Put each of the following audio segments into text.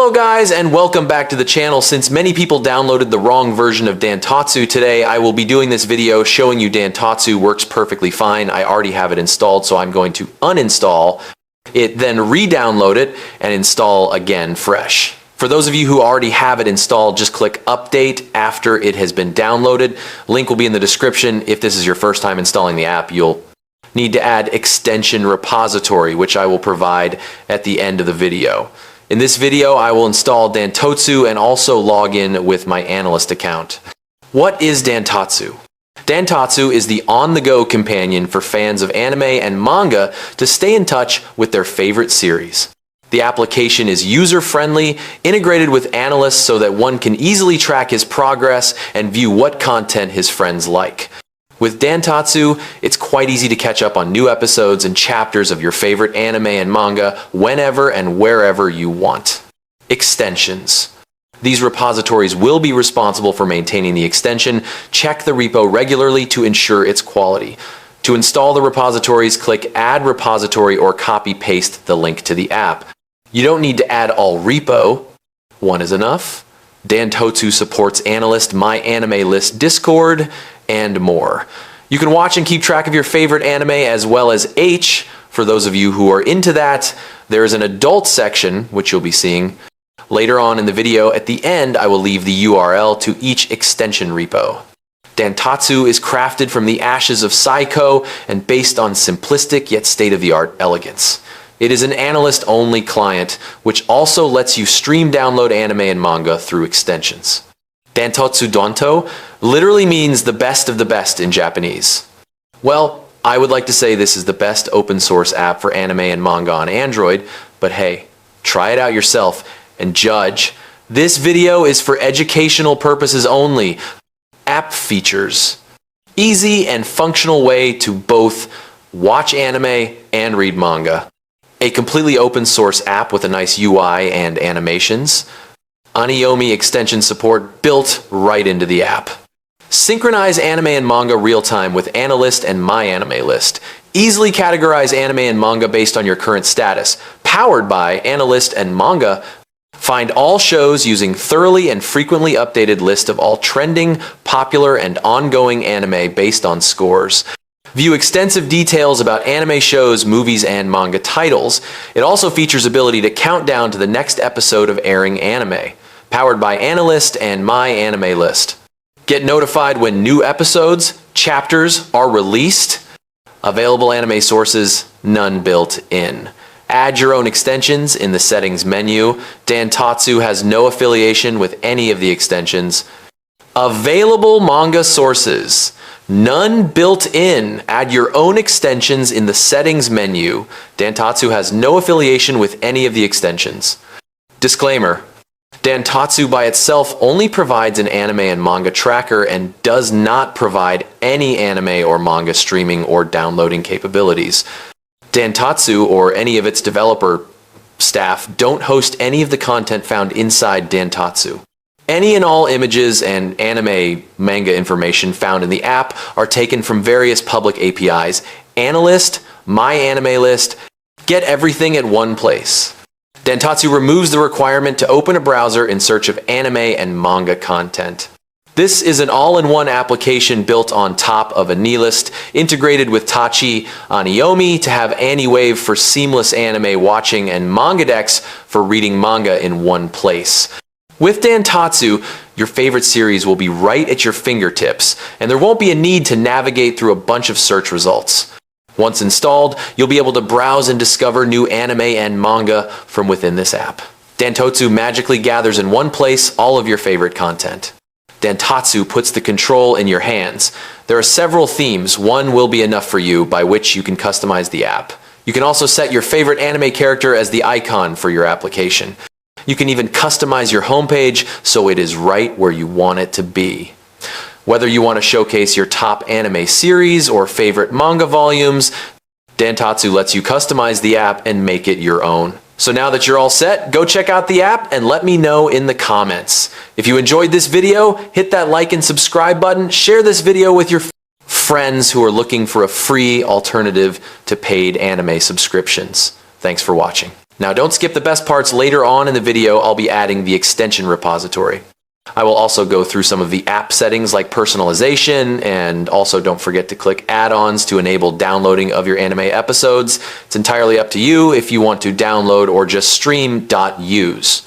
Hello guys, and welcome back to the channel. Since many people downloaded the wrong version of Dantotsu today, I will be doing this video showing you Dantotsu works perfectly fine. I already have it installed, so I'm going to uninstall it, then re-download it and install again fresh. For those of you who already have it installed, just click update after it has been downloaded. Link will be in the description. If this is your first time installing the app, you'll need to add extension repository, which I will provide at the end of the video. In this video, I will install Dantotsu and also log in with my AniList account. What is Dantotsu? Dantotsu is the on-the-go companion for fans of anime and manga to stay in touch with their favorite series. The application is user-friendly, integrated with AniList so that one can easily track his progress and view what content his friends like. With Dantotsu, it's quite easy to catch up on new episodes and chapters of your favorite anime and manga whenever and wherever you want. Extensions. These repositories will be responsible for maintaining the extension. Check the repo regularly to ensure its quality. To install the repositories, click Add Repository or copy-paste the link to the app. You don't need to add all repo. One is enough. Dantotsu supports AniList MyAnimeList Discord, and more. You can watch and keep track of your favorite anime as well as H. For those of you who are into that, there is an adult section, which you'll be seeing later on in the video. At the end, I will leave the URL to each extension repo. Dantotsu is crafted from the ashes of Saikou and based on simplistic yet state-of-the-art elegance. It is an AniList-only client, which also lets you stream download anime and manga through extensions. Dantotsu Danto literally means the best of the best in Japanese. Well, I would like to say this is the best open source app for anime and manga on Android, but hey, try it out yourself and judge. This video is for educational purposes only. App features. Easy and functional way to both watch anime and read manga. A completely open source app with a nice UI and animations. Aniomi extension support built right into the app. Synchronize anime and manga real-time with AniList and MyAnimeList. Easily categorize anime and manga based on your current status. Powered by AniList and Manga. Find all shows using thoroughly and frequently updated list of all trending, popular, and ongoing anime based on scores. View extensive details about anime shows, movies, and manga titles. It also features ability to count down to the next episode of airing anime. Powered by AniList and MyAnimeList. Get notified when new episodes, chapters are released. Available anime sources, none built in. Add your own extensions in the settings menu. Dantotsu has no affiliation with any of the extensions. Available manga sources, none built in. Add your own extensions in the settings menu. Dantotsu has no affiliation with any of the extensions. Disclaimer. Dantotsu by itself only provides an anime and manga tracker and does not provide any anime or manga streaming or downloading capabilities. Dantotsu or any of its developer staff don't host any of the content found inside Dantotsu. Any and all images and anime manga information found in the app are taken from various public APIs. AniList, MyAnimeList, get everything at one place. Dantotsu removes the requirement to open a browser in search of anime and manga content. This is an all-in-one application built on top of AniList, integrated with Tachi Aniomi to have AniWave for seamless anime watching and Mangadex for reading manga in one place. With Dantotsu, your favorite series will be right at your fingertips, and there won't be a need to navigate through a bunch of search results. Once installed, you'll be able to browse and discover new anime and manga from within this app. Dantotsu magically gathers in one place all of your favorite content. Dantotsu puts the control in your hands. There are several themes. One will be enough for you, by which you can customize the app. You can also set your favorite anime character as the icon for your application. You can even customize your homepage so it is right where you want it to be. Whether you want to showcase your top anime series or favorite manga volumes, Dantotsu lets you customize the app and make it your own. So now that you're all set, go check out the app and let me know in the comments. If you enjoyed this video, hit that like and subscribe button, share this video with your friends who are looking for a free alternative to paid anime subscriptions. Thanks for watching. Now don't skip the best parts. Later on in the video, I'll be adding the extension repository. I will also go through some of the app settings like personalization, and also don't forget to click add-ons to enable downloading of your anime episodes. It's entirely up to you if you want to download or just stream. Use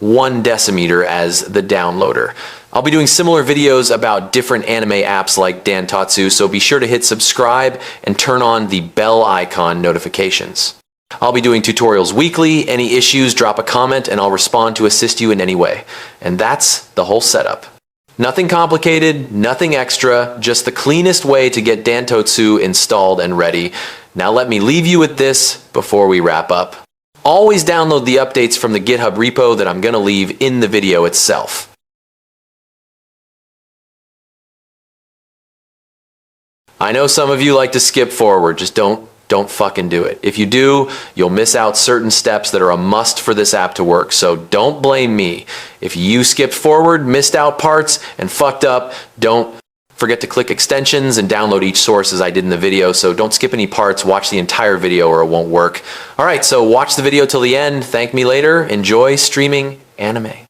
1 decimeter as the downloader. I'll be doing similar videos about different anime apps like Dantotsu, so be sure to hit subscribe and turn on the bell icon notifications. I'll be doing tutorials weekly. Any issues, drop a comment and I'll respond to assist you in any way. And that's the whole setup. Nothing complicated, nothing extra, just the cleanest way to get Dantotsu installed and ready. Now let me leave you with this before we wrap up. Always download the updates from the GitHub repo that I'm going to leave in the video itself. I know some of you like to skip forward, just don't fucking do it. If you do, you'll miss out certain steps that are a must for this app to work, so don't blame me. If you skipped forward, missed out parts, and fucked up, don't forget to click extensions and download each source as I did in the video, so don't skip any parts, watch the entire video or it won't work. Alright, so watch the video till the end, thank me later, enjoy streaming anime.